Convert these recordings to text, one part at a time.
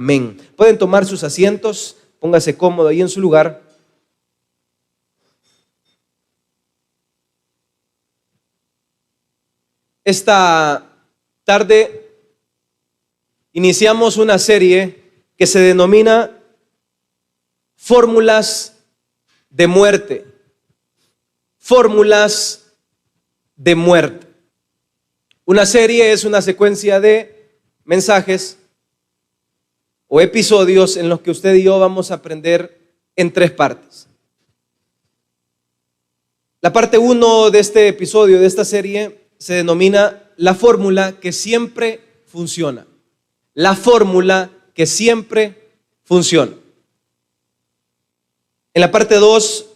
Amén. Pueden tomar sus asientos, póngase cómodo ahí en su lugar. Esta tarde iniciamos una serie que se denomina Fórmulas de Muerte. Fórmulas de Muerte. Una serie es una secuencia de mensajes o episodios en los que usted y yo vamos a aprender en 3 partes. La parte 1 de este episodio, de esta serie, se denomina la fórmula que siempre funciona. La fórmula que siempre funciona. En la parte 2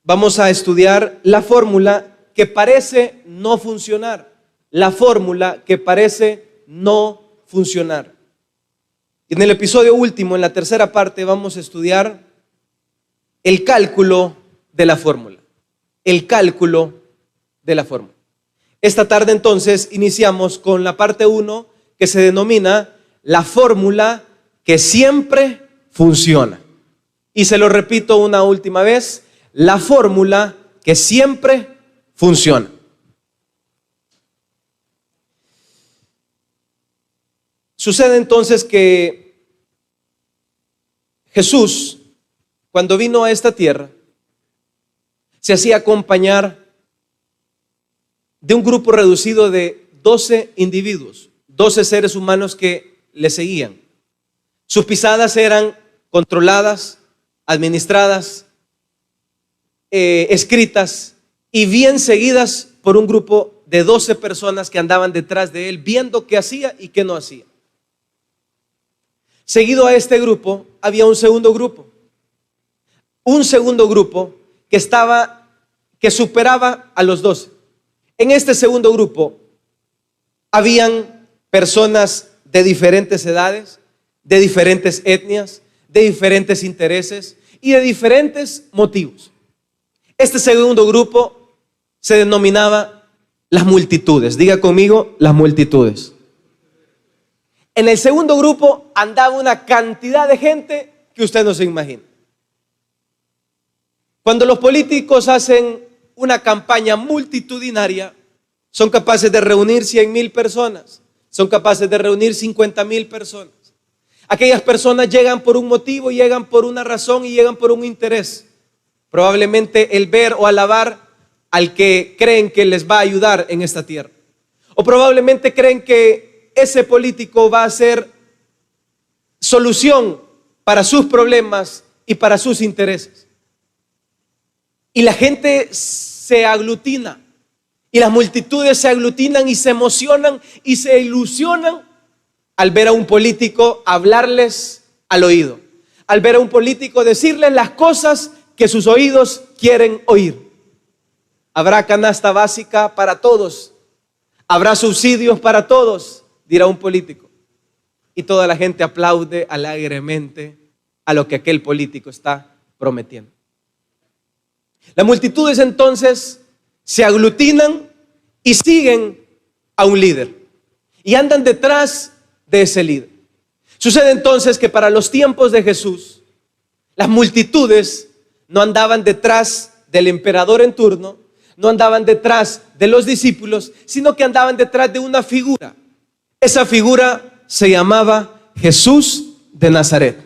vamos a estudiar la fórmula que parece no funcionar. La fórmula que parece no funcionar. Y en el episodio último, en la tercera parte, vamos a estudiar el cálculo de la fórmula. El cálculo de la fórmula. Esta tarde entonces iniciamos con la parte 1 que se denomina la fórmula que siempre funciona. Y se lo repito una última vez, la fórmula que siempre funciona. Sucede entonces que Jesús, cuando vino a esta tierra, se hacía acompañar de un grupo reducido de 12 individuos, 12 seres humanos que le seguían. Sus pisadas eran controladas, administradas, escritas y bien seguidas por un grupo de 12 personas que andaban detrás de él, viendo qué hacía y qué no hacía. Seguido a este grupo había un segundo grupo que superaba a los 12. En este segundo grupo habían personas de diferentes edades, de diferentes etnias, de diferentes intereses y de diferentes motivos. Este segundo grupo se denominaba las multitudes. Diga conmigo, las multitudes. En el segundo grupo andaba una cantidad de gente que usted no se imagina. Cuando los políticos hacen una campaña multitudinaria, son capaces de reunir 100,000 personas, son capaces de reunir 50,000 personas. Aquellas personas llegan por un motivo, llegan por una razón y llegan por un interés. Probablemente el ver o alabar al que creen que les va a ayudar en esta tierra. O probablemente creen que ese político va a ser solución para sus problemas y para sus intereses. Y la gente se aglutina, y las multitudes se aglutinan y se emocionan y se ilusionan al ver a un político hablarles al oído, al ver a un político decirles las cosas que sus oídos quieren oír. Habrá canasta básica para todos, habrá subsidios para todos, dirá un político. Y toda la gente aplaude alegremente a lo que aquel político está prometiendo. Las multitudes entonces se aglutinan y siguen a un líder y andan detrás de ese líder. Sucede entonces que para los tiempos de Jesús, las multitudes no andaban detrás del emperador en turno, no andaban detrás de los discípulos, sino que andaban detrás de una figura. Esa figura se llamaba Jesús de Nazaret.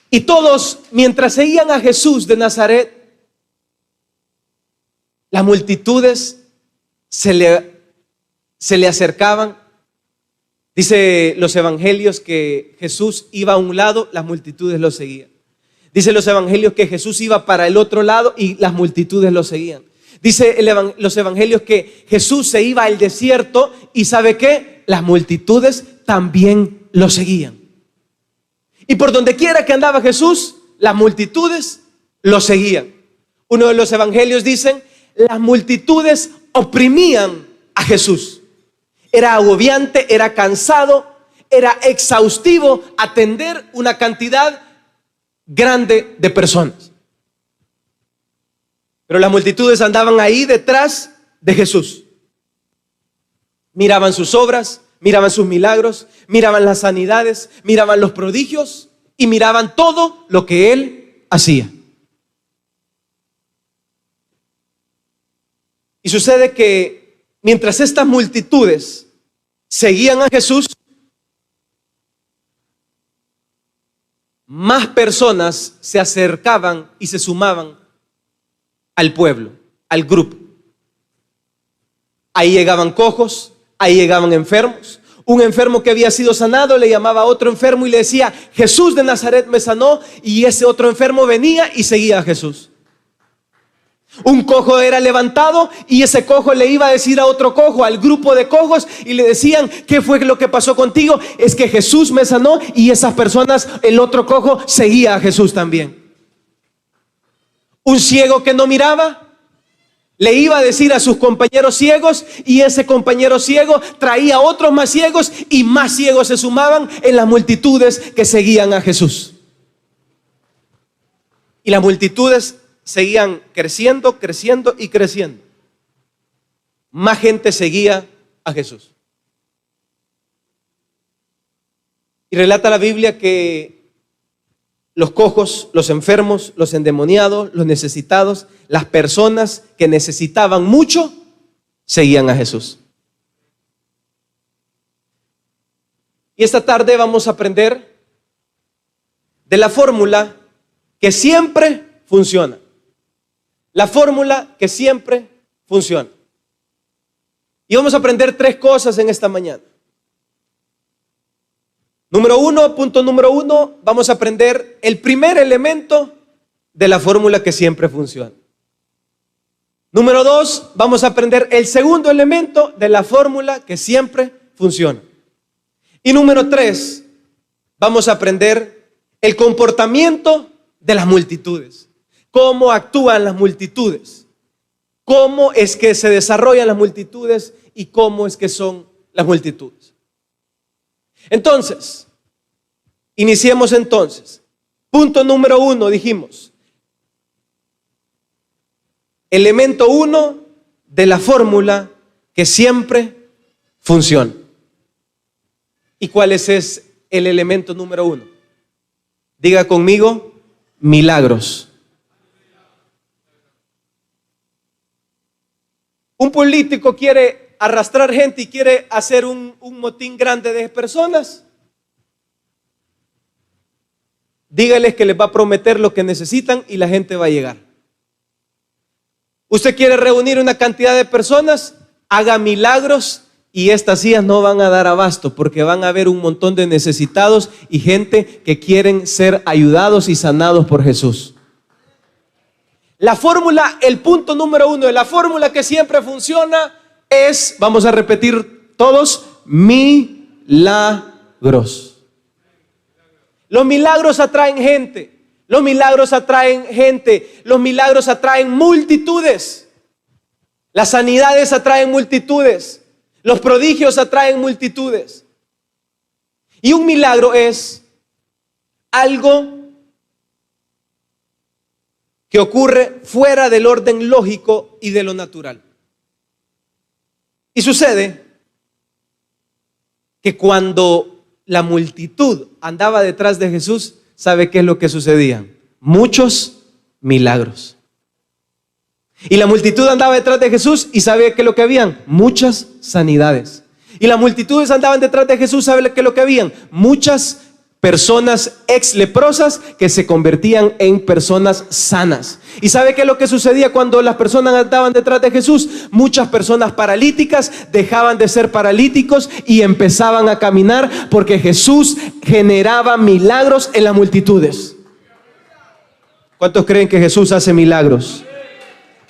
Y todos, mientras seguían a Jesús de Nazaret, las multitudes se le acercaban. Dice los evangelios que Jesús iba a un lado, las multitudes lo seguían. Dice los evangelios que Jesús iba para el otro lado y las multitudes lo seguían. Dice los evangelios que Jesús se iba al desierto y ¿sabe qué? Las multitudes también lo seguían. Y por donde quiera que andaba Jesús, las multitudes lo seguían. Uno de los evangelios dicen, las multitudes oprimían a Jesús. Era agobiante, era cansado, era exhaustivo atender una cantidad grande de personas. Pero las multitudes andaban ahí detrás de Jesús. Miraban sus obras, miraban sus milagros, miraban las sanidades, miraban los prodigios y miraban todo lo que Él hacía. Y sucede que mientras estas multitudes seguían a Jesús, más personas se acercaban y se sumaban al pueblo, al grupo. Ahí llegaban cojos, ahí llegaban enfermos. Un enfermo que había sido sanado le llamaba a otro enfermo y le decía: Jesús de Nazaret me sanó, y ese otro enfermo venía y seguía a Jesús. Un cojo era levantado y ese cojo le iba a decir a otro cojo, al grupo de cojos, y le decían: ¿qué fue lo que pasó contigo? Es que Jesús me sanó. Y esas personas, el otro cojo seguía a Jesús también. Un ciego que no miraba le iba a decir a sus compañeros ciegos, y ese compañero ciego traía a otros más ciegos, y más ciegos se sumaban en las multitudes que seguían a Jesús. Y las multitudes seguían creciendo, creciendo y creciendo. Más gente seguía a Jesús. Y relata la Biblia que los cojos, los enfermos, los endemoniados, los necesitados, las personas que necesitaban mucho, seguían a Jesús. Y esta tarde vamos a aprender de la fórmula que siempre funciona. La fórmula que siempre funciona. Y vamos a aprender 3 cosas en esta mañana. Punto número uno, vamos a aprender el primer elemento de la fórmula que siempre funciona. Número 2, vamos a aprender el segundo elemento de la fórmula que siempre funciona. Y número 3, vamos a aprender el comportamiento de las multitudes. Cómo actúan las multitudes, cómo es que se desarrollan las multitudes y cómo es que son las multitudes. Entonces, iniciemos entonces. Punto número 1, dijimos. Elemento 1 de la fórmula que siempre funciona. ¿Y cuál es el elemento número 1? Diga conmigo: milagros. Un político quiere arrastrar gente y quiere hacer un motín grande de personas. Dígales que les va a prometer lo que necesitan y la gente va a llegar. Usted quiere reunir una cantidad de personas, haga milagros y estas sillas no van a dar abasto, porque van a haber un montón de necesitados y gente que quieren ser ayudados y sanados por Jesús. La fórmula, el punto número 1 de la fórmula que siempre funciona es, vamos a repetir todos, milagros. Los milagros atraen gente. Los milagros atraen gente. Los milagros atraen multitudes. Las sanidades atraen multitudes. Los prodigios atraen multitudes. Y un milagro es algo que ocurre fuera del orden lógico y de lo natural. Y sucede que cuando la multitud andaba detrás de Jesús, ¿sabe qué es lo que sucedía? Muchos milagros. Y la multitud andaba detrás de Jesús y ¿sabe qué es lo que habían? Muchas sanidades. Y las multitudes andaban detrás de Jesús, ¿sabe qué es lo que habían? Muchas personas ex leprosas que se convertían en personas sanas. ¿Y sabe qué es lo que sucedía cuando las personas andaban detrás de Jesús? Muchas personas paralíticas dejaban de ser paralíticos y empezaban a caminar, porque Jesús generaba milagros en las multitudes. ¿Cuántos creen que Jesús hace milagros?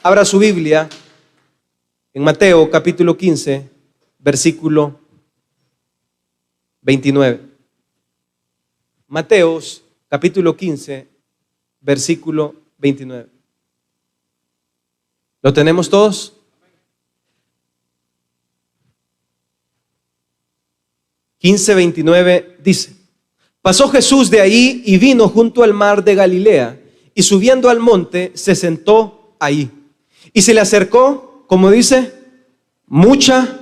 Abra su Biblia en Mateo capítulo 15, versículo 29. Mateos capítulo 15, versículo 29. ¿Lo tenemos todos? Quince 29 dice: pasó Jesús de ahí y vino junto al mar de Galilea, y subiendo al monte se sentó ahí. Y se le acercó, como dice, mucha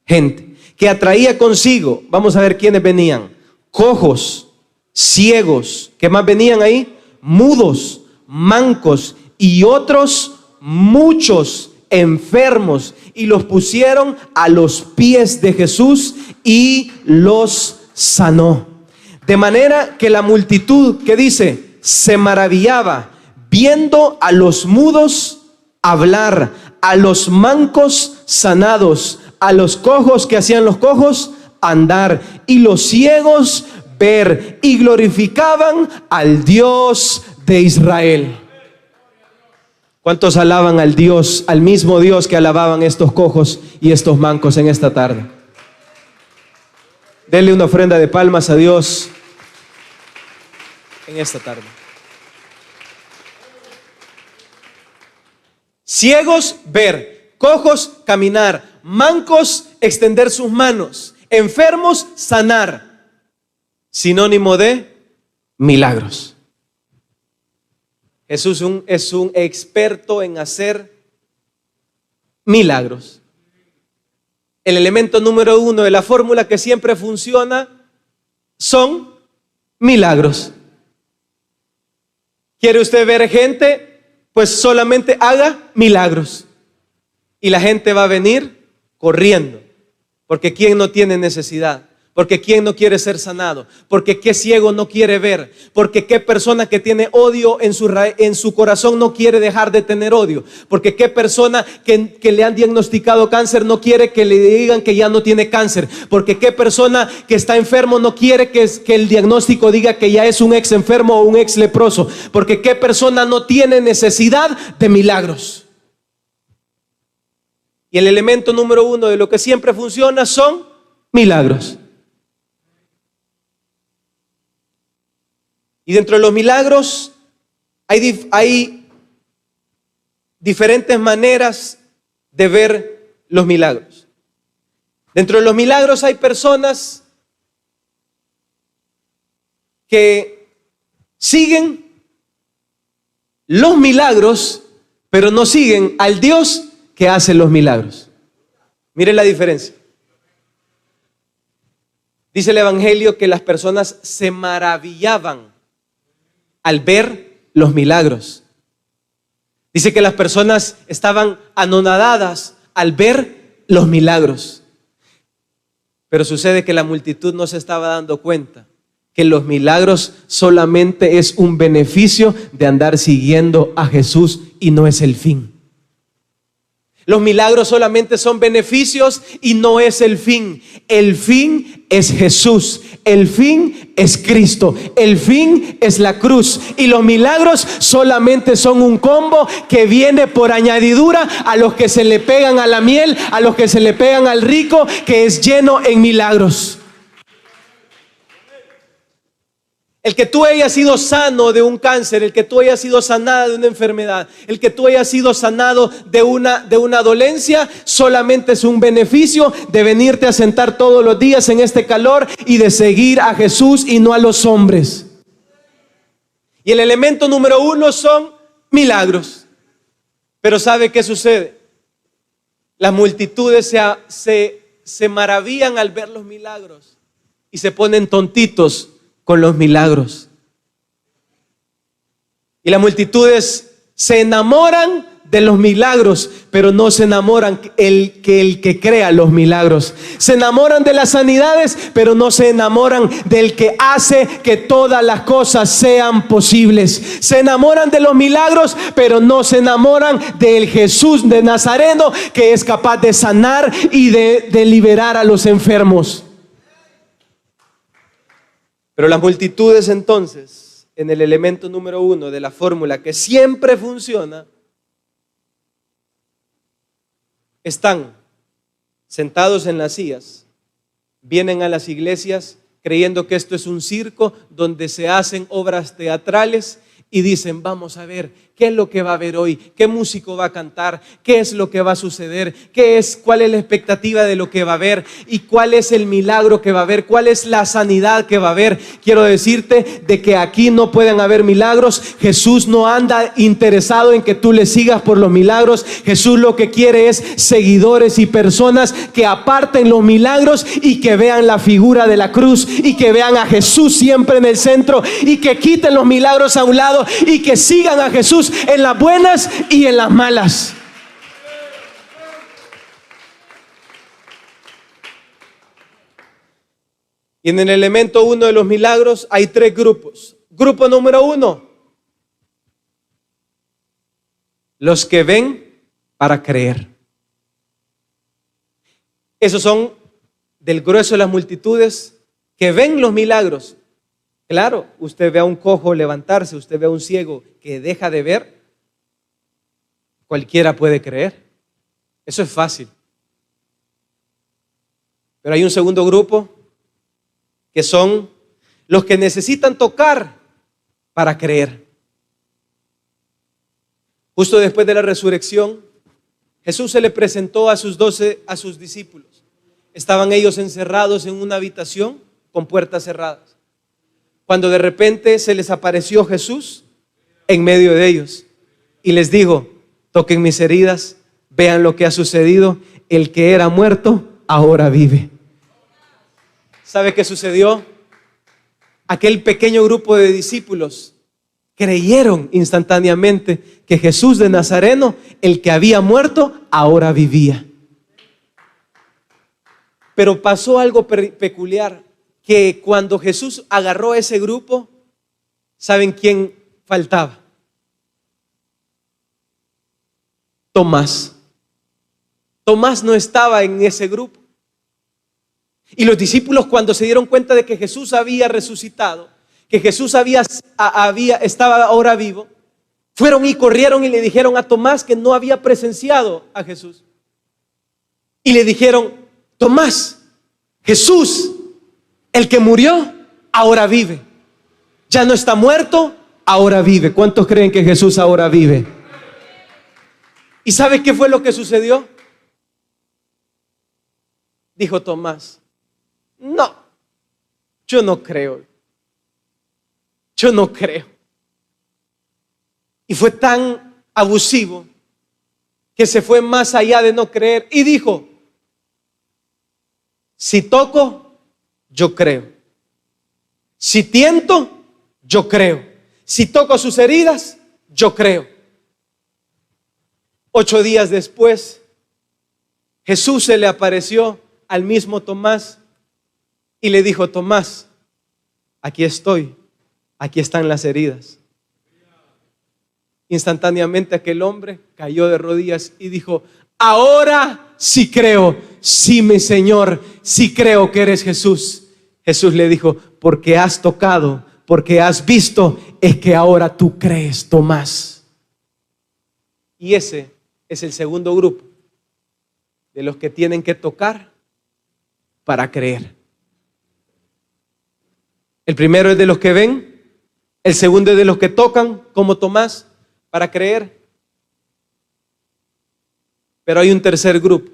gente, que atraía consigo, vamos a ver quiénes venían: cojos, ciegos, ¿qué más venían ahí? Mudos, mancos y otros muchos enfermos, y los pusieron a los pies de Jesús y los sanó. De manera que la multitud, que dice, se maravillaba viendo a los mudos hablar, a los mancos sanados, a los cojos, que hacían los cojos, andar, y los ciegos ver, y glorificaban al Dios de Israel. ¿Cuántos alaban al Dios, al mismo Dios que alababan estos cojos y estos mancos en esta tarde? Denle una ofrenda de palmas a Dios en esta tarde. Ciegos ver, cojos caminar, mancos extender sus manos, enfermos sanar. Sinónimo de milagros. Jesús es un experto en hacer milagros. El elemento número 1 de la fórmula que siempre funciona son milagros. ¿Quiere usted ver gente? Pues solamente haga milagros. Y la gente va a venir corriendo. Porque ¿quién no tiene necesidad? Porque ¿quién no quiere ser sanado? Porque ¿qué ciego no quiere ver? Porque ¿qué persona que tiene odio en su corazón no quiere dejar de tener odio? Porque ¿qué persona que le han diagnosticado cáncer no quiere que le digan que ya no tiene cáncer? Porque ¿qué persona que está enfermo no quiere que el diagnóstico diga que ya es un ex enfermo o un ex leproso? Porque ¿qué persona no tiene necesidad de milagros? Y el elemento número 1 de lo que siempre funciona son milagros. Y dentro de los milagros hay diferentes maneras de ver los milagros. Dentro de los milagros hay personas que siguen los milagros, pero no siguen al Dios que hace los milagros. Miren la diferencia. Dice el Evangelio que las personas se maravillaban al ver los milagros. Dice que las personas estaban anonadadas al ver los milagros. Pero sucede que la multitud no se estaba dando cuenta que los milagros solamente es un beneficio de andar siguiendo a Jesús y no es el fin. Los milagros solamente son beneficios y no es el fin. El fin es Jesús. El fin es Cristo. El fin es la cruz. Y los milagros solamente son un combo que viene por añadidura a los que se le pegan a la miel, a los que se le pegan al rico, que es lleno en milagros. El que tú hayas sido sano de un cáncer, el que tú hayas sido sanada de una enfermedad, el que tú hayas sido sanado de una dolencia, solamente es un beneficio de venirte a sentar todos los días en este calor y de seguir a Jesús y no a los hombres. Y el elemento número 1 son milagros. Pero ¿sabe qué sucede? Las multitudes se maravillan al ver los milagros y se ponen tontitos con los milagros. Y las multitudes se enamoran de los milagros, pero no se enamoran el que crea los milagros. Se enamoran de las sanidades, pero no se enamoran del que hace que todas las cosas sean posibles. Se enamoran de los milagros, pero no se enamoran del Jesús de Nazareno, que es capaz de sanar y de liberar a los enfermos. Pero las multitudes entonces, en el elemento número 1 de la fórmula que siempre funciona, están sentados en las sillas, vienen a las iglesias creyendo que esto es un circo donde se hacen obras teatrales y dicen: vamos a ver qué es lo que va a haber hoy, qué músico va a cantar, qué es lo que va a suceder, cuál es la expectativa de lo que va a haber y cuál es el milagro que va a haber, cuál es la sanidad que va a haber. Quiero decirte de que aquí no pueden haber milagros. Jesús no anda interesado en que tú le sigas por los milagros. Jesús lo que quiere es seguidores y personas que aparten los milagros y que vean la figura de la cruz y que vean a Jesús siempre en el centro y que quiten los milagros a un lado y que sigan a Jesús en las buenas y en las malas. Y en el elemento 1 de los milagros hay 3 grupos. Grupo número 1, los que ven para creer. Esos son del grueso de las multitudes que ven los milagros. Claro, usted ve a un cojo levantarse, usted ve a un ciego que deja de ver, cualquiera puede creer. Eso es fácil. Pero hay un segundo grupo que son los que necesitan tocar para creer. Justo después de la resurrección, Jesús se le presentó a sus discípulos. Estaban ellos encerrados en una habitación con puertas cerradas, cuando de repente se les apareció Jesús en medio de ellos y les dijo: toquen mis heridas, vean lo que ha sucedido, el que era muerto ahora vive. ¿Sabe qué sucedió? Aquel pequeño grupo de discípulos creyeron instantáneamente que Jesús de Nazareno, el que había muerto, ahora vivía. Pero pasó algo peculiar, que cuando Jesús agarró a ese grupo, ¿saben quién faltaba? Tomás. Tomás no estaba en ese grupo. Y los discípulos, cuando se dieron cuenta de que Jesús había resucitado, que Jesús estaba ahora vivo, fueron y corrieron y le dijeron a Tomás, que no había presenciado a Jesús, y le dijeron: Tomás, Jesús, el que murió, ahora vive. Ya no está muerto, ahora vive. ¿Cuántos creen que Jesús ahora vive? ¿Y sabe qué fue lo que sucedió? Dijo Tomás: no, yo no creo. Yo no creo. Y fue tan abusivo que se fue más allá de no creer y dijo: si toco, yo creo. Si tiento, yo creo. Si toco sus heridas, yo creo. 8 días después, Jesús se le apareció al mismo Tomás y le dijo: Tomás, aquí estoy, aquí están las heridas. Instantáneamente aquel hombre cayó de rodillas y dijo: ahora sí creo, sí, mi Señor, sí creo que eres Jesús. Jesús le dijo: porque has tocado, porque has visto, es que ahora tú crees, Tomás. Y ese es el segundo grupo de los que tienen que tocar para creer. El primero es de los que ven, el segundo es de los que tocan, como Tomás, para creer. Pero hay un tercer grupo,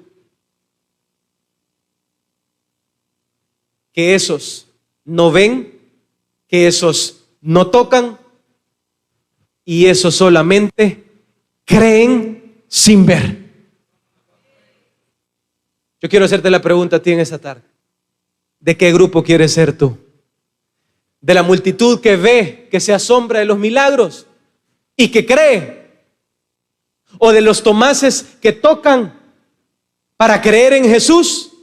que esos no ven, que esos no tocan y esos solamente creen sin ver. Yo quiero hacerte la pregunta a ti en esta tarde: ¿de qué grupo quieres ser tú? ¿De la multitud que ve, que se asombra de los milagros y que cree? ¿O de los Tomases que tocan para creer en Jesús?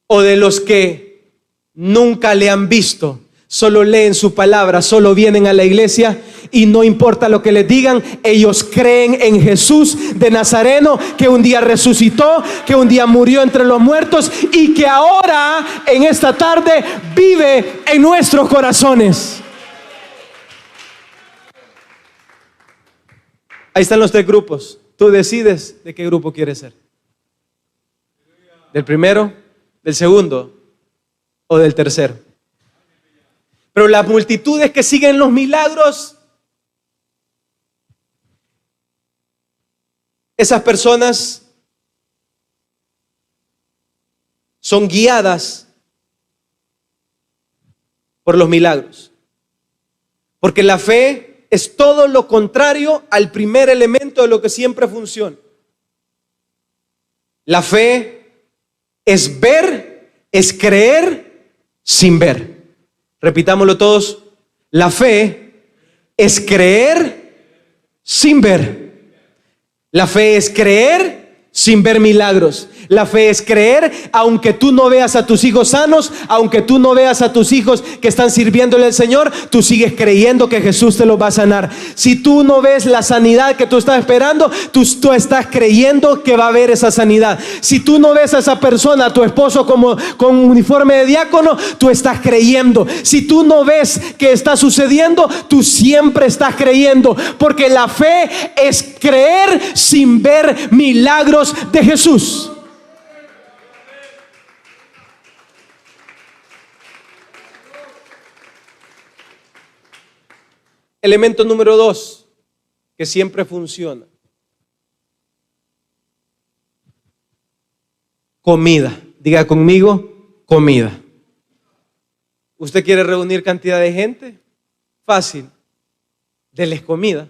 ¿O de los que nunca le han visto, solo leen su palabra, solo vienen a la iglesia y no importa lo que les digan, ellos creen en Jesús de Nazareno, que un día resucitó, que un día murió entre los muertos y que ahora en esta tarde vive en nuestros corazones? Ahí están los 3 grupos. Tú decides de qué grupo quieres ser: del primero, del segundo o del tercero. Pero las multitudes que siguen los milagros, esas personas son guiadas por los milagros. Porque la fe es todo lo contrario al primer elemento de lo que siempre funciona. La fe es ver, es creer sin ver. Repitámoslo todos. La fe es creer sin ver. La fe es creer sin ver milagros. La fe es creer aunque tú no veas a tus hijos sanos, aunque tú no veas a tus hijos que están sirviéndole al Señor, tú sigues creyendo que Jesús te los va a sanar. Si tú no ves la sanidad que tú estás esperando, tú estás creyendo que va a haber esa sanidad. Si tú no ves a esa persona, a tu esposo con uniforme de diácono, tú estás creyendo. Si tú no ves que está sucediendo, tú siempre estás creyendo, porque la fe es creer sin ver milagros de Jesús. Elemento número 2, que siempre funciona. Comida. Diga conmigo, comida. ¿Usted quiere reunir cantidad de gente? Fácil. Deles comida.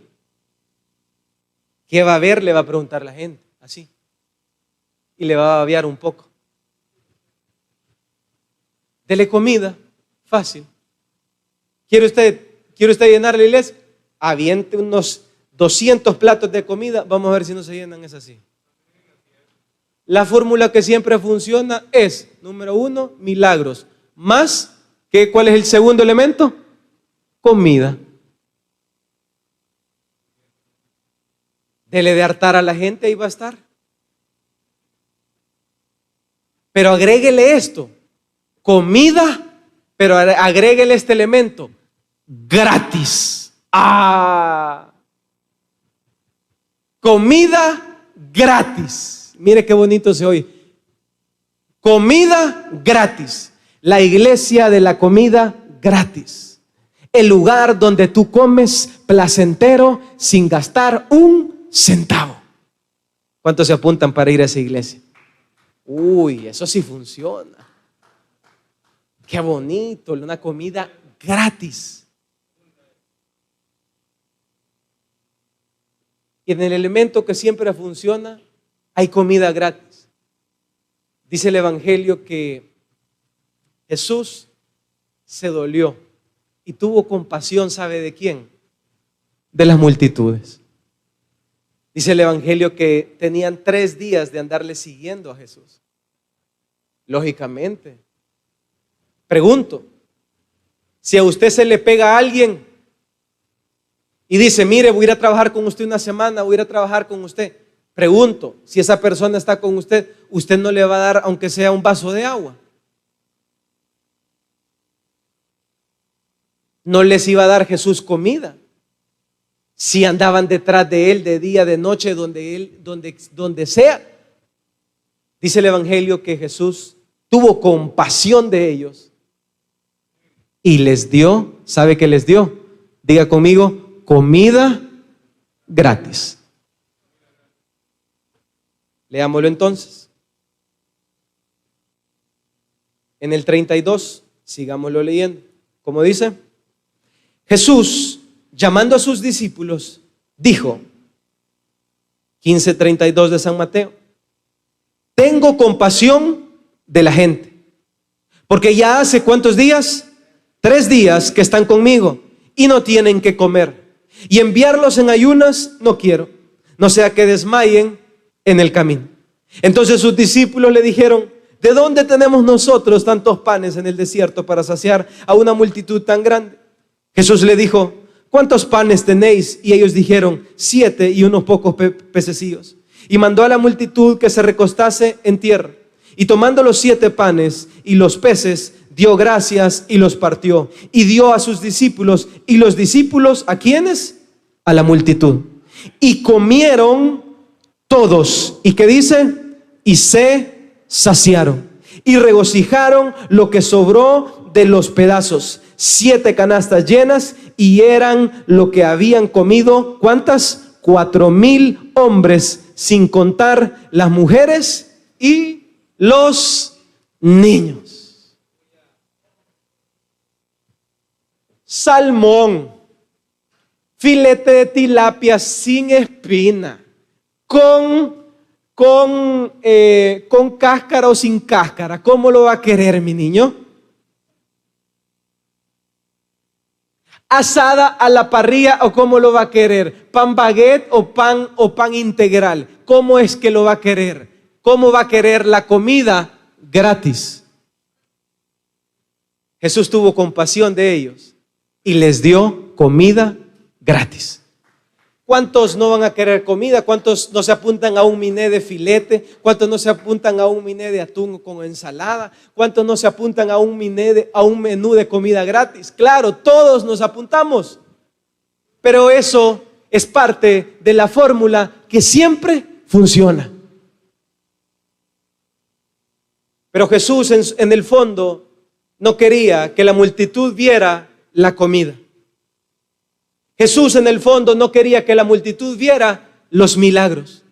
¿Qué va a haber? Le va a preguntar la gente. Así. Y le va a babear un poco. Dele comida. Fácil. ¿Quiere usted llenar la iglesia? Aviente unos 200 platos de comida. Vamos a ver si no se llenan. Es así. La fórmula que siempre funciona es, número 1, milagros. Más, ¿cuál es el segundo elemento? Comida. Dele de hartar a la gente, ahí va a estar. Pero agréguele esto. Comida, pero agréguele este elemento. Gratis. Comida gratis. Mire qué bonito se oye. Comida gratis. La iglesia de la comida gratis. El lugar donde tú comes placentero sin gastar un centavo. ¿Cuántos se apuntan para ir a esa iglesia? Uy, eso sí funciona. Qué bonito, una comida gratis. Y en el elemento que siempre funciona, hay comida gratis. Dice el Evangelio que Jesús se dolió y tuvo compasión, ¿sabe de quién? De las multitudes. Dice el Evangelio que tenían 3 días de andarle siguiendo a Jesús. Lógicamente. Pregunto, si a usted se le pega a alguien y dice, mire, voy a ir a trabajar con usted una semana, voy a ir a trabajar con usted. Pregunto, si esa persona está con usted, usted no le va a dar aunque sea un vaso de agua. No les iba a dar Jesús comida. Si andaban detrás de él de día, de noche, donde sea. Dice el Evangelio que Jesús tuvo compasión de ellos y les dio, ¿sabe qué les dio? Diga conmigo, comida gratis. Leámoslo entonces. En el 32, sigámoslo leyendo. Como dice, Jesús, llamando a sus discípulos, dijo, 15:32 de San Mateo, tengo compasión de la gente, porque ya hace ¿cuántos días? 3 días que están conmigo y no tienen que comer, y enviarlos en ayunas no quiero, no sea que desmayen en el camino. Entonces sus discípulos le dijeron, ¿de dónde tenemos nosotros tantos panes en el desierto para saciar a una multitud tan grande? Jesús le dijo, ¿cuántos panes tenéis? Y ellos dijeron, 7 y unos pocos pececillos. Y mandó a la multitud que se recostase en tierra. Y tomando los 7 panes y los peces, dio gracias y los partió. Y dio a sus discípulos. Y los discípulos, ¿a quiénes? A la multitud. Y comieron todos. ¿Y qué dice? Y se saciaron. Y regocijaron lo que sobró de los pedazos. 7 canastas llenas, y eran lo que habían comido, ¿cuántas? 4,000 hombres, sin contar las mujeres y los niños. Salmón, filete de tilapia sin espina, con cáscara o sin cáscara. ¿Cómo lo va a querer, mi niño? Asada a la parrilla, ¿o cómo lo va a querer? ¿Pan baguette o pan integral? ¿Cómo es que lo va a querer? ¿Cómo va a querer la comida gratis? Jesús tuvo compasión de ellos y les dio comida gratis. ¿Cuántos no van a querer comida? ¿Cuántos no se apuntan a un miné de filete? ¿Cuántos no se apuntan a un miné de atún con ensalada? ¿Cuántos no se apuntan a un menú de comida gratis? Claro, todos nos apuntamos. Pero eso es parte de la fórmula que siempre funciona. Pero Jesús en el fondo no quería que la multitud viera la comida. Jesús en el fondo no quería que la multitud viera los milagros.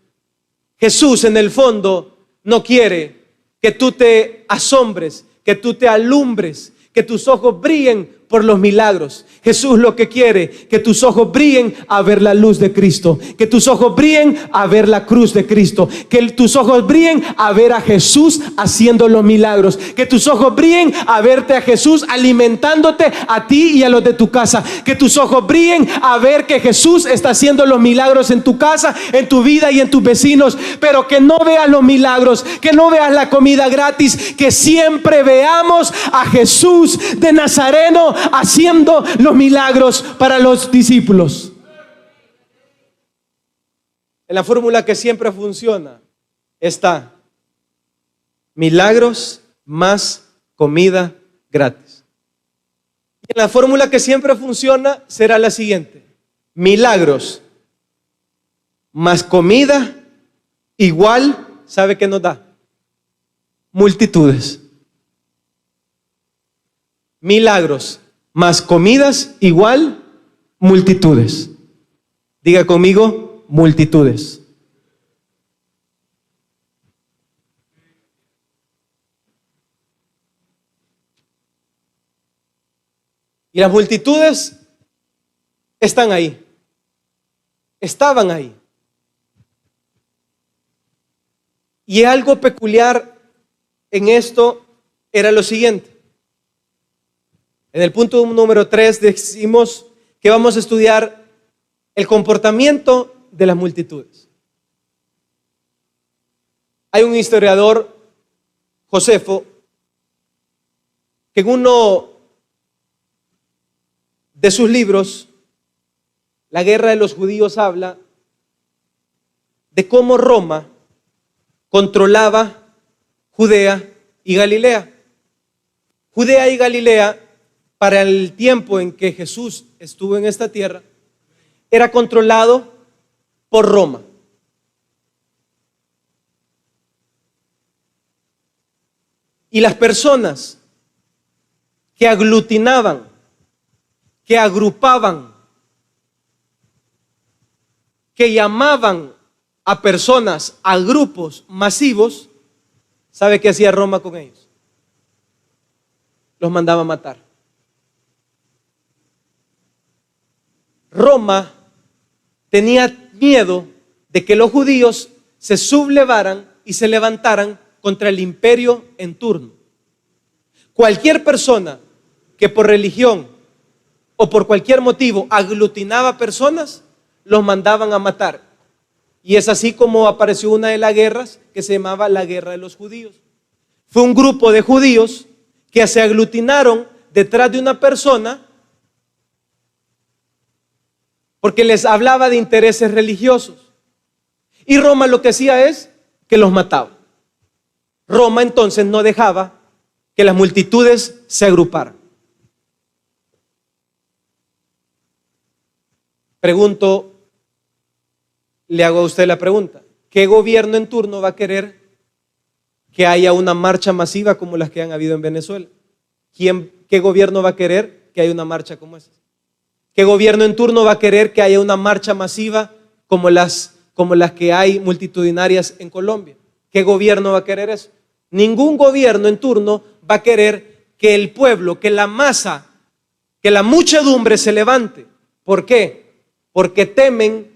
Jesús en el fondo no quiere que tú te asombres, que tú te alumbres, que tus ojos brillen por los milagros. Jesús lo que quiere, que tus ojos brillen a ver la luz de Cristo, que tus ojos brillen a ver la cruz de Cristo, que tus ojos brillen a ver a Jesús haciendo los milagros, que tus ojos brillen a verte a Jesús alimentándote a ti y a los de tu casa, que tus ojos brillen a ver que Jesús está haciendo los milagros en tu casa, en tu vida y en tus vecinos, pero que no veas los milagros, que no veas la comida gratis, que siempre veamos a Jesús de Nazareno haciendo los milagros para los discípulos. En la fórmula que siempre funciona está milagros más comida gratis. Y en la fórmula que siempre funciona será la siguiente: milagros más comida igual, ¿sabe qué nos da? Multitudes. Milagros más comidas igual multitudes. Diga conmigo, multitudes. Y las multitudes están ahí. Estaban ahí. Y algo peculiar en esto era lo siguiente. En el punto número 3 decimos que vamos a estudiar el comportamiento de las multitudes. Hay un historiador, Josefo, que en uno de sus libros, La guerra de los judíos, habla de cómo Roma controlaba Judea y Galilea. Judea y Galilea, para el tiempo en que Jesús estuvo en esta tierra, era controlado por Roma. Y las personas que aglutinaban, que agrupaban, que llamaban a personas a grupos masivos, ¿sabe qué hacía Roma con ellos? Los mandaba a matar. Roma tenía miedo de que los judíos se sublevaran y se levantaran contra el imperio en turno. Cualquier persona que por religión o por cualquier motivo aglutinaba personas, los mandaban a matar. Y es así como apareció una de las guerras que se llamaba la guerra de los judíos. Fue un grupo de judíos que se aglutinaron detrás de una persona porque les hablaba de intereses religiosos. Y Roma lo que hacía es que los mataba. Roma entonces no dejaba que las multitudes se agruparan. Pregunto, le hago a usted la pregunta: ¿qué gobierno en turno va a querer que haya una marcha masiva como las que han habido en Venezuela? ¿Qué gobierno va a querer que haya una marcha como esa? ¿Qué gobierno en turno va a querer que haya una marcha masiva como las que hay multitudinarias en Colombia? ¿Qué gobierno va a querer eso? Ningún gobierno en turno va a querer que el pueblo, que la masa, que la muchedumbre se levante. ¿Por qué? Porque temen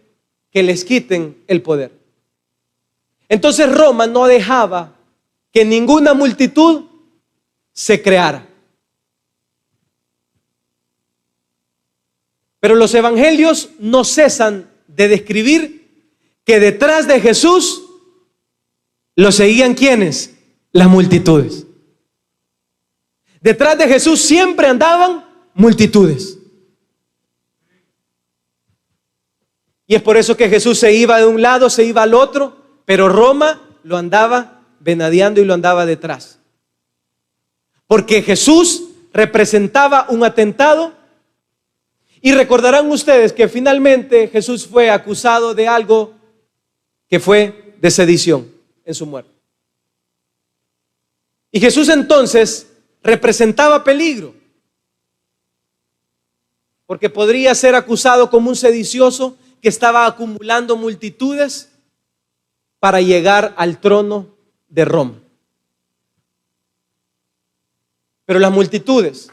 que les quiten el poder. Entonces Roma no dejaba que ninguna multitud se creara. Pero los evangelios no cesan de describir que detrás de Jesús lo seguían ¿quiénes? Las multitudes. Detrás de Jesús siempre andaban multitudes. Y es por eso que Jesús se iba de un lado, se iba al otro, pero Roma lo andaba venadeando y lo andaba detrás. Porque Jesús representaba un atentado. Y recordarán ustedes que finalmente Jesús fue acusado de algo que fue de sedición en su muerte. Y Jesús entonces representaba peligro, porque podría ser acusado como un sedicioso que estaba acumulando multitudes para llegar al trono de Roma. Pero las multitudes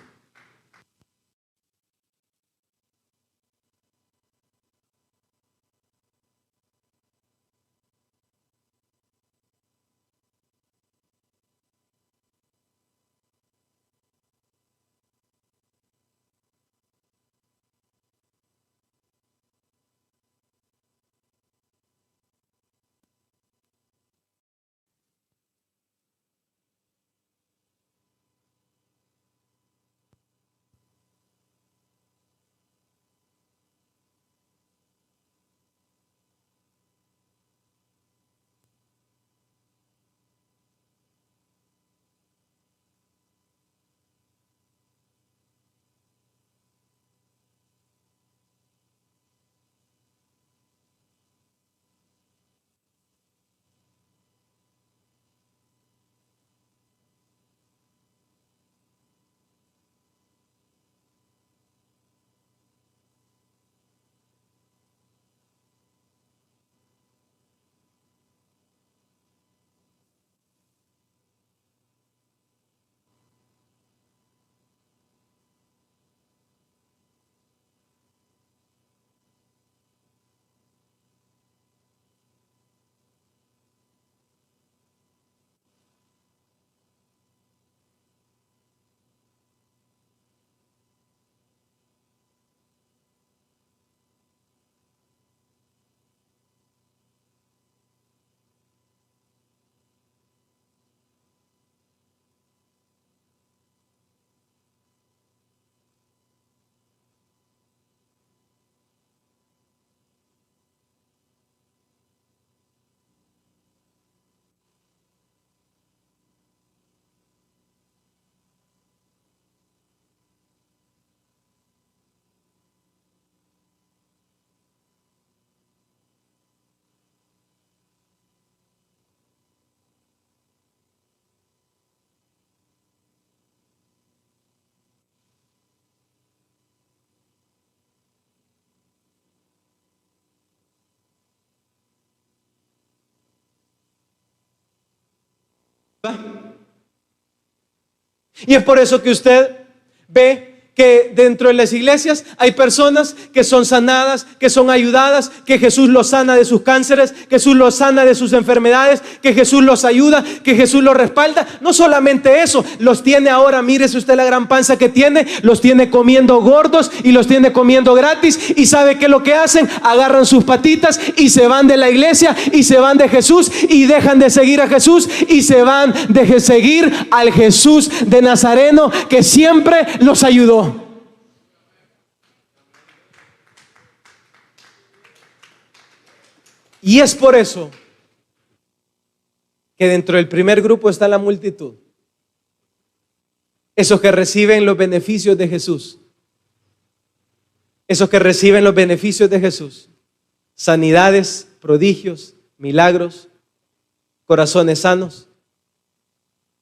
y es por eso que usted ve que dentro de las iglesias hay personas que son sanadas, que son ayudadas, que Jesús los sana de sus cánceres, que Jesús los sana de sus enfermedades, que Jesús los ayuda, que Jesús los respalda. No solamente eso, los tiene ahora, mírese usted la gran panza que tiene, los tiene comiendo gordos y los tiene comiendo gratis. Y sabe que lo que hacen, agarran sus patitas y se van de la iglesia y se van de Jesús y dejan de seguir a Jesús y se van de seguir al Jesús de Nazareno que siempre los ayudó. Y es por eso que dentro del primer grupo está la multitud. Esos que reciben los beneficios de Jesús. Esos que reciben los beneficios de Jesús. Sanidades, prodigios, milagros, corazones sanos.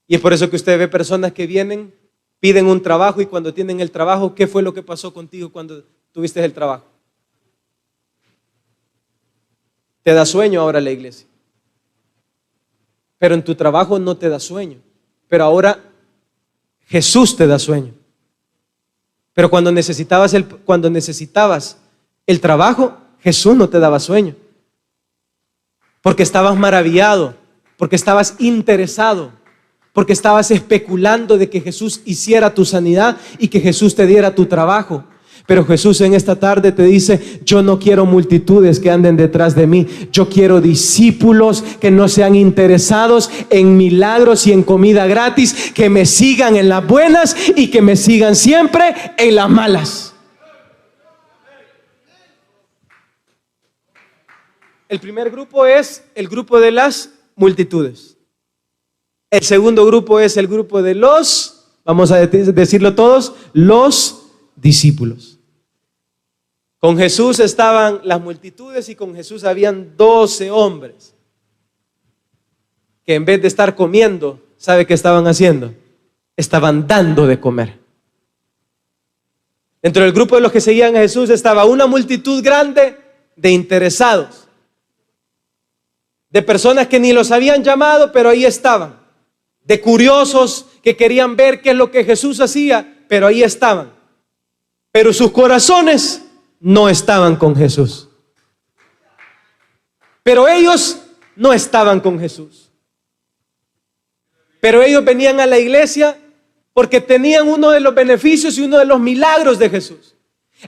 Y es por eso que usted ve personas que vienen piden un trabajo y cuando tienen el trabajo, ¿qué fue lo que pasó contigo cuando tuviste el trabajo? Te da sueño ahora la iglesia. Pero en tu trabajo no te da sueño. Pero ahora Jesús te da sueño. Pero cuando necesitabas el trabajo, Jesús no te daba sueño. Porque estabas maravillado, porque estabas interesado, porque estabas especulando de que Jesús hiciera tu sanidad y que Jesús te diera tu trabajo. Pero Jesús en esta tarde te dice: yo no quiero multitudes que anden detrás de mí. Yo quiero discípulos que no sean interesados en milagros y en comida gratis, que me sigan en las buenas y que me sigan siempre en las malas. El primer grupo es el grupo de las multitudes. El segundo grupo es el grupo de los, vamos a decirlo todos, los discípulos. Con Jesús estaban las multitudes y con Jesús habían 12 hombres que en vez de estar comiendo, ¿sabe qué estaban haciendo? Estaban dando de comer. Dentro del grupo de los que seguían a Jesús estaba una multitud grande de interesados, de personas que ni los habían llamado, pero ahí estaban, de curiosos que querían ver qué es lo que Jesús hacía, pero ahí estaban. Pero sus corazones no estaban con Jesús. Pero ellos no estaban con Jesús. Pero ellos venían a la iglesia porque tenían uno de los beneficios y uno de los milagros de Jesús.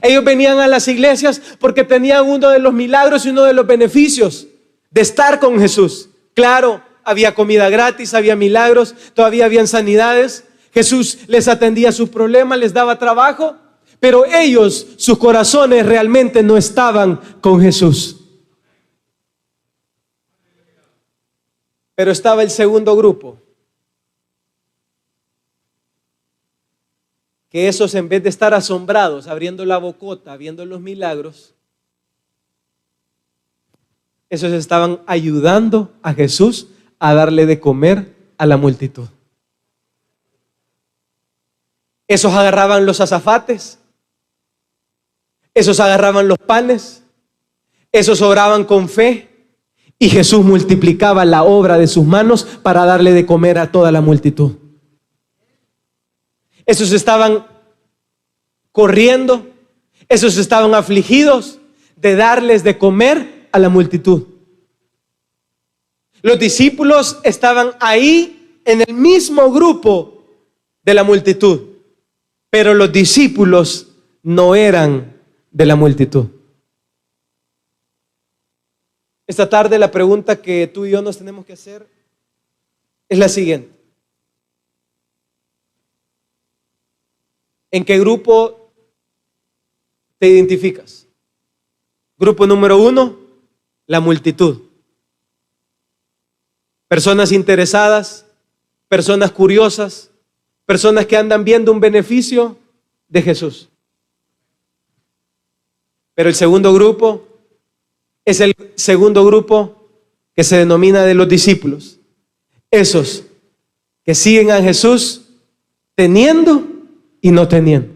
Ellos venían a las iglesias porque tenían uno de los milagros y uno de los beneficios de estar con Jesús. Claro, había comida gratis, había milagros, todavía habían sanidades. Jesús les atendía sus problemas, les daba trabajo. Pero ellos, sus corazones realmente no estaban con Jesús. Pero estaba el segundo grupo, que esos, en vez de estar asombrados, abriendo la bocota, viendo los milagros, esos estaban ayudando a Jesús a darle de comer a la multitud. Esos agarraban los azafates, esos agarraban los panes, esos oraban con fe y Jesús multiplicaba la obra de sus manos para darle de comer a toda la multitud. Esos estaban corriendo, esos estaban afligidos de darles de comer a la multitud. Los discípulos estaban ahí en el mismo grupo de la multitud, pero los discípulos no eran de la multitud. Esta tarde la pregunta que tú y yo nos tenemos que hacer es la siguiente: ¿en qué grupo te identificas? Grupo número 1, la multitud. Personas interesadas, personas curiosas, personas que andan viendo un beneficio de Jesús. Pero el segundo grupo es el segundo grupo que se denomina de los discípulos. Esos que siguen a Jesús teniendo y no teniendo.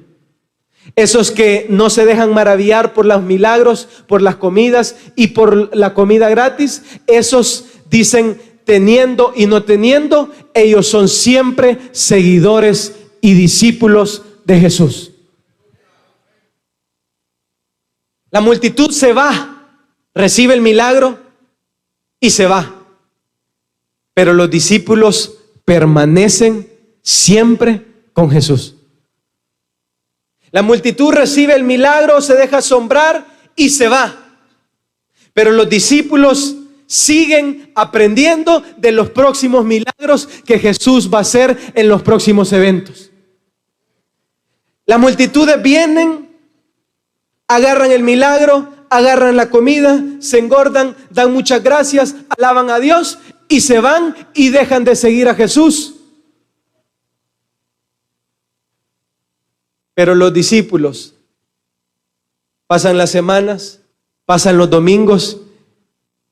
Esos que no se dejan maravillar por los milagros, por las comidas y por la comida gratis. Esos dicen teniendo y no teniendo, ellos son siempre seguidores y discípulos de Jesús. La multitud se va, recibe el milagro y se va. Pero los discípulos permanecen siempre con Jesús. La multitud recibe el milagro, se deja asombrar y se va. Pero los discípulos siguen aprendiendo de los próximos milagros que Jesús va a hacer en los próximos eventos. Las multitudes vienen, agarran el milagro, agarran la comida, se engordan, dan muchas gracias, alaban a Dios y se van y dejan de seguir a Jesús. Pero los discípulos pasan las semanas, pasan los domingos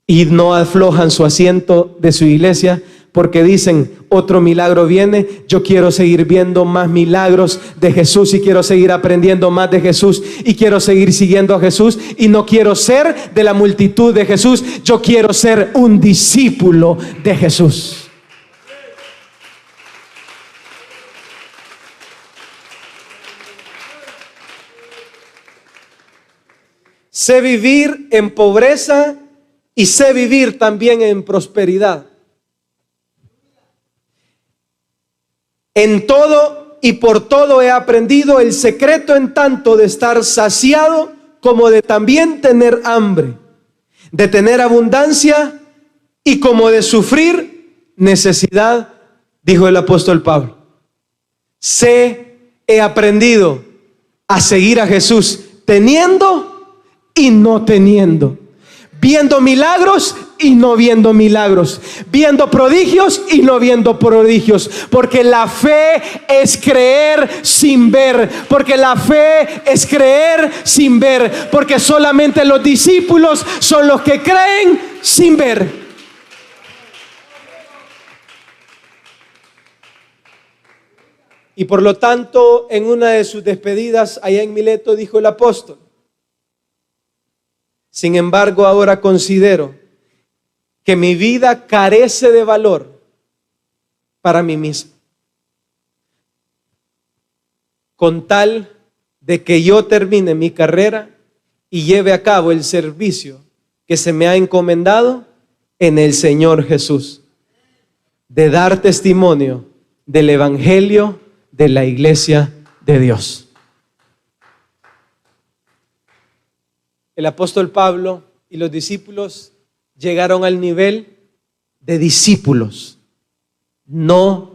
y no aflojan su asiento de su iglesia porque dicen, otro milagro viene. Yo quiero seguir viendo más milagros de Jesús y quiero seguir aprendiendo más de Jesús y quiero seguir siguiendo a Jesús, y no quiero ser de la multitud de Jesús. Yo quiero ser un discípulo de Jesús. Sé vivir en pobreza y sé vivir también en prosperidad. En todo y por todo he aprendido el secreto en tanto de estar saciado como de también tener hambre, de tener abundancia y como de sufrir necesidad, dijo el apóstol Pablo. He aprendido a seguir a Jesús teniendo y no teniendo, viendo milagros y no viendo milagros, viendo prodigios y no viendo prodigios, porque la fe es creer sin ver, porque la fe es creer sin ver, porque solamente los discípulos son los que creen sin ver. Y por lo tanto, en una de sus despedidas allá en Mileto, dijo el apóstol: sin embargo, ahora considero que mi vida carece de valor para mí mismo, con tal de que yo termine mi carrera y lleve a cabo el servicio que se me ha encomendado en el Señor Jesús, de dar testimonio del Evangelio de la Iglesia de Dios. El apóstol Pablo y los discípulos llegaron al nivel de discípulos, no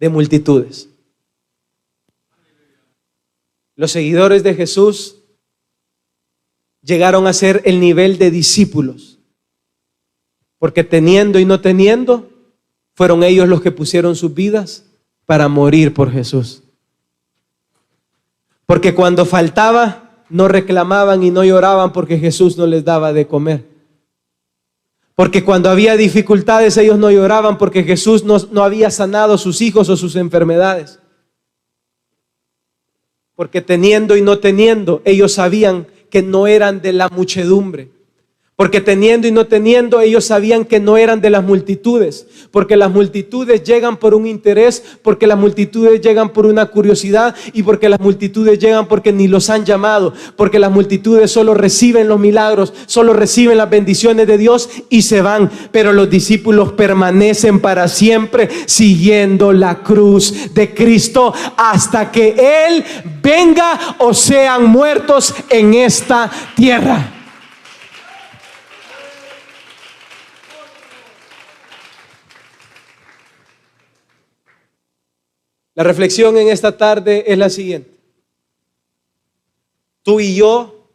de multitudes. Los seguidores de Jesús llegaron a ser el nivel de discípulos, porque teniendo y no teniendo, fueron ellos los que pusieron sus vidas para morir por Jesús. Porque cuando faltaba, no reclamaban y no lloraban porque Jesús no les daba de comer. Porque cuando había dificultades, ellos no lloraban porque Jesús no había sanado sus hijos o sus enfermedades. Porque teniendo y no teniendo, ellos sabían que no eran de la muchedumbre. Porque teniendo y no teniendo, ellos sabían que no eran de las multitudes. Porque las multitudes llegan por un interés, porque las multitudes llegan por una curiosidad, y porque las multitudes llegan porque ni los han llamado. Porque las multitudes solo reciben los milagros, solo reciben las bendiciones de Dios y se van. Pero los discípulos permanecen para siempre siguiendo la cruz de Cristo hasta que Él venga o sean muertos en esta tierra. La reflexión en esta tarde es la siguiente. Tú y yo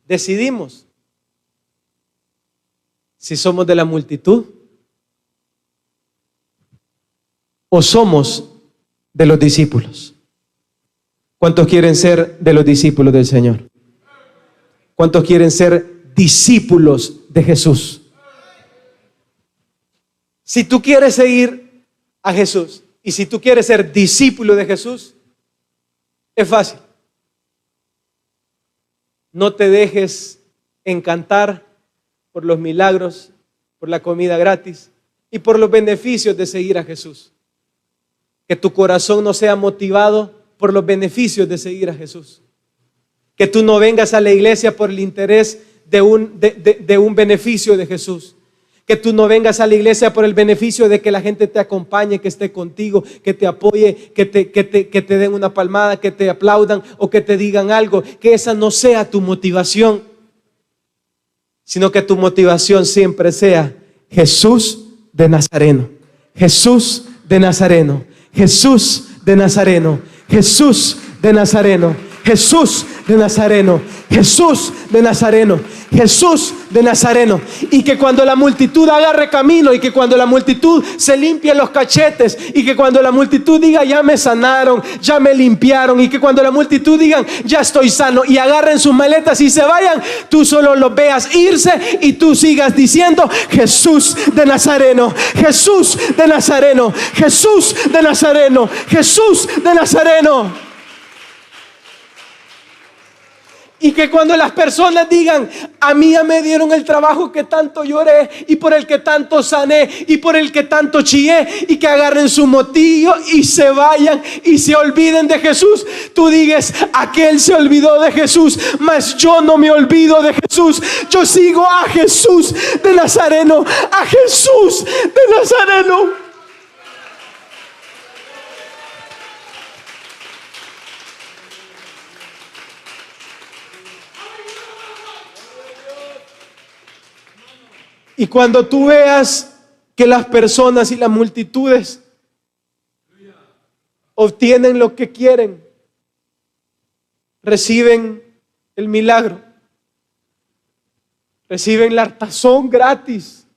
decidimos si somos de la multitud o somos de los discípulos. ¿Cuántos quieren ser de los discípulos del Señor? ¿Cuántos quieren ser discípulos de Jesús? Si tú quieres seguir a Jesús, y si tú quieres ser discípulo de Jesús, es fácil. No te dejes encantar por los milagros, por la comida gratis y por los beneficios de seguir a Jesús. Que tu corazón no sea motivado por los beneficios de seguir a Jesús. Que tú no vengas a la iglesia por el interés de un beneficio de Jesús. Que tú no vengas a la iglesia por el beneficio de que la gente te acompañe, que esté contigo, que te apoye, que te den una palmada, que te aplaudan o que te digan algo. Que esa no sea tu motivación, sino que tu motivación siempre sea Jesús de Nazareno. Jesús de Nazareno. Jesús de Nazareno. Jesús de Nazareno. Jesús de Nazareno. Jesús de Nazareno, Jesús de Nazareno. Y que cuando la multitud agarre camino, y que cuando la multitud se limpie los cachetes, y que cuando la multitud diga ya me sanaron, ya me limpiaron, y que cuando la multitud digan ya estoy sano, y agarren sus maletas y se vayan, tú solo los veas irse y tú sigas diciendo: Jesús de Nazareno, Jesús de Nazareno, Jesús de Nazareno, Jesús de Nazareno. Y que cuando las personas digan: a mí ya me dieron el trabajo que tanto lloré, y por el que tanto sané, y por el que tanto chillé, y que agarren su motillo y se vayan y se olviden de Jesús, tú digas: aquel se olvidó de Jesús, mas yo no me olvido de Jesús. Yo sigo a Jesús de Nazareno, a Jesús de Nazareno. Y cuando tú veas que las personas y las multitudes obtienen lo que quieren, reciben el milagro, reciben la hartazón gratis,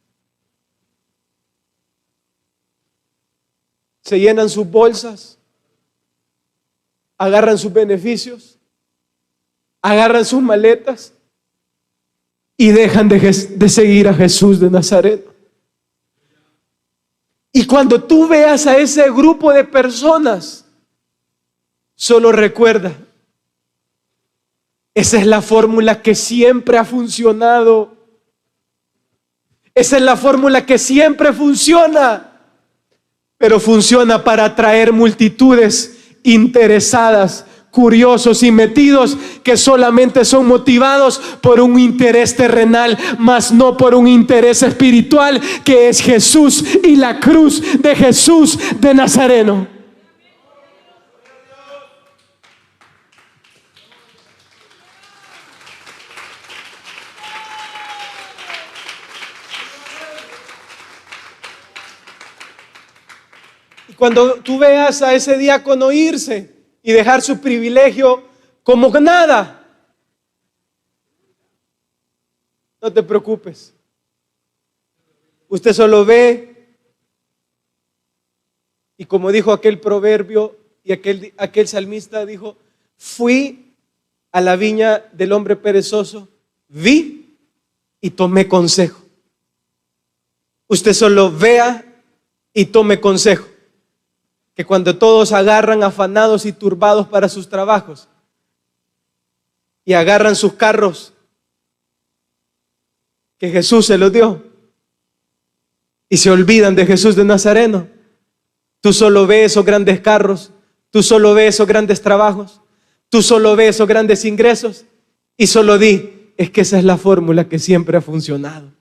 se llenan sus bolsas, agarran sus beneficios, agarran sus maletas y dejan de seguir a Jesús de Nazaret. Y cuando tú veas a ese grupo de personas, solo recuerda: esa es la fórmula que siempre ha funcionado. Esa es la fórmula que siempre funciona, pero funciona para atraer multitudes interesadas, curiosos y metidos, que solamente son motivados por un interés terrenal, mas no por un interés espiritual, que es Jesús y la cruz de Jesús de Nazareno. Y cuando tú veas a ese diácono irse y dejar su privilegio como nada, no te preocupes. Usted solo ve, y como dijo aquel proverbio y aquel salmista dijo: fui a la viña del hombre perezoso, vi y tomé consejo. Usted solo vea y tome consejo. Que cuando todos agarran afanados y turbados para sus trabajos y agarran sus carros que Jesús se los dio y se olvidan de Jesús de Nazareno, tú solo ves esos grandes carros, tú solo ves esos grandes trabajos, tú solo ves esos grandes ingresos y solo di: es que esa es la fórmula que siempre ha funcionado,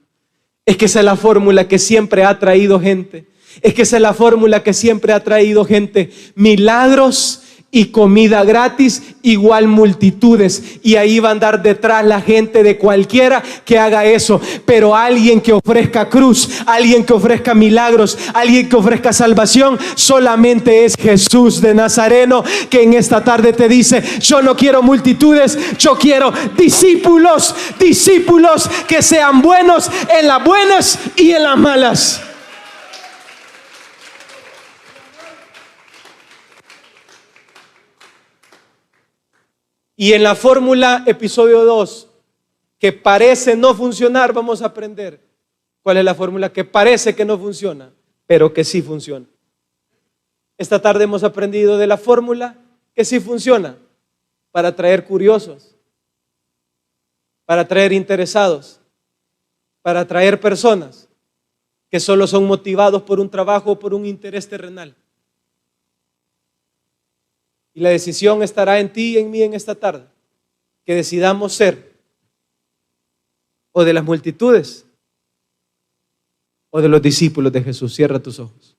es que esa es la fórmula que siempre ha traído gente. Es que esa es la fórmula que siempre ha traído gente: milagros y comida gratis, igual multitudes. Y ahí va a andar detrás la gente de cualquiera que haga eso. Pero alguien que ofrezca cruz, alguien que ofrezca milagros, alguien que ofrezca salvación, solamente es Jesús de Nazareno, que en esta tarde te dice: yo no quiero multitudes, yo quiero discípulos, discípulos que sean buenos en las buenas y en las malas. Y en la fórmula episodio 2, que parece no funcionar, vamos a aprender cuál es la fórmula que parece que no funciona, pero que sí funciona. Esta tarde hemos aprendido de la fórmula que sí funciona para atraer curiosos, para atraer interesados, para atraer personas que solo son motivados por un trabajo o por un interés terrenal. Y la decisión estará en ti y en mí en esta tarde, que decidamos ser o de las multitudes o de los discípulos de Jesús. Cierra tus ojos.